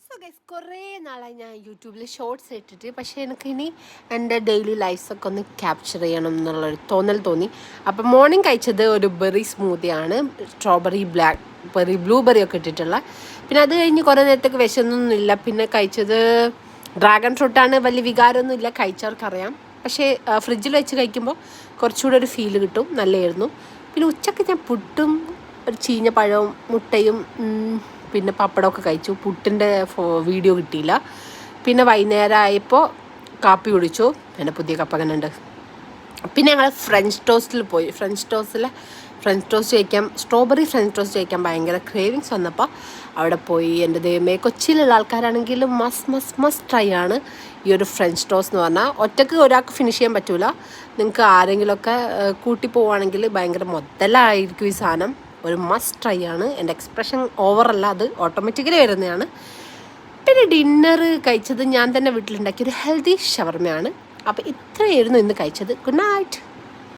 So guys കുറേ നാളായി ഞാൻ യൂട്യൂബിൽ ഷോർട്സ് ഇട്ടിട്ട്, പക്ഷേ എനിക്കിനി എൻ്റെ ഡെയിലി ലൈഫ്സൊക്കെ ഒന്ന് ക്യാപ്ചർ ചെയ്യണം എന്നുള്ളൊരു തോന്നൽ തോന്നി. അപ്പം മോർണിംഗ് കഴിച്ചത് ഒരു ബെറി സ്മൂത്തിയാണ്, സ്ട്രോബെറി, ബ്ലാക്ക് ബെറി, ബ്ലൂബെറി ഒക്കെ ഇട്ടിട്ടുള്ള. പിന്നെ അത് കഴിഞ്ഞ് കുറേ നേരത്തേക്ക് വിശന്നൊന്നുമില്ല. പിന്നെ കഴിച്ചത് ഡ്രാഗൺ ഫ്രൂട്ടാണ്. വലിയ വികാരമൊന്നുമില്ല, കഴിച്ചവർക്കറിയാം. പക്ഷേ ഫ്രിഡ്ജിൽ വെച്ച് കഴിക്കുമ്പോൾ കുറച്ചുകൂടെ ഒരു ഫീല് കിട്ടും, നല്ലതായിരുന്നു. പിന്നെ ഉച്ചയ്ക്ക് ഞാൻ പുട്ടും ഒരു ചീഞ്ഞ പഴവും മുട്ടയും പിന്നെ പപ്പടമൊക്കെ കഴിച്ചു. പുട്ടിൻ്റെ വീഡിയോ കിട്ടിയില്ല. പിന്നെ വൈകുന്നേരം ആയപ്പോൾ കാപ്പി കുടിച്ചു. എൻ്റെ പുതിയ കപ്പ അങ്ങനെ ഉണ്ട്. പിന്നെ ഞങ്ങൾ ഫ്രഞ്ച് ടോസ്റ്റിൽ പോയി. ഫ്രഞ്ച് ടോസ്റ്റ് കഴിക്കാൻ, സ്ട്രോബെറി ഫ്രഞ്ച് ടോസ്റ്റ് കഴിക്കാൻ ഭയങ്കര ക്രേവിങ്സ് വന്നപ്പോൾ അവിടെ പോയി. എൻ്റെ ദൈവമേ, കൊച്ചിയിലുള്ള ആൾക്കാരാണെങ്കിലും മസ്റ്റ് ട്രൈ ആണ് ഈ ഒരു ഫ്രഞ്ച് ടോസ്റ്റ് എന്ന് പറഞ്ഞാൽ. ഒറ്റയ്ക്ക് ഒരാൾക്ക് ഫിനിഷ് ചെയ്യാൻ പറ്റില്ല. നിങ്ങൾക്ക് ആരെങ്കിലുമൊക്കെ കൂട്ടി പോവുകയാണെങ്കിൽ ഭയങ്കര മുതലായിരിക്കും ഈ സാധനം. ഒരു മസ്റ്റ് ട്രൈ ആണ്. എൻ്റെ എക്സ്പ്രഷൻ ഓവറല്ല, അത് ഓട്ടോമാറ്റിക്കലി വരുന്നതാണ്. പിന്നെ ഡിന്നർ കഴിച്ചത് ഞാൻ തന്നെ വീട്ടിലുണ്ടാക്കിയൊരു ഹെൽത്തി ഷവർമയാണ്. അപ്പോൾ ഇത്രയായിരുന്നു ഇന്ന് കഴിച്ചത്. Good night.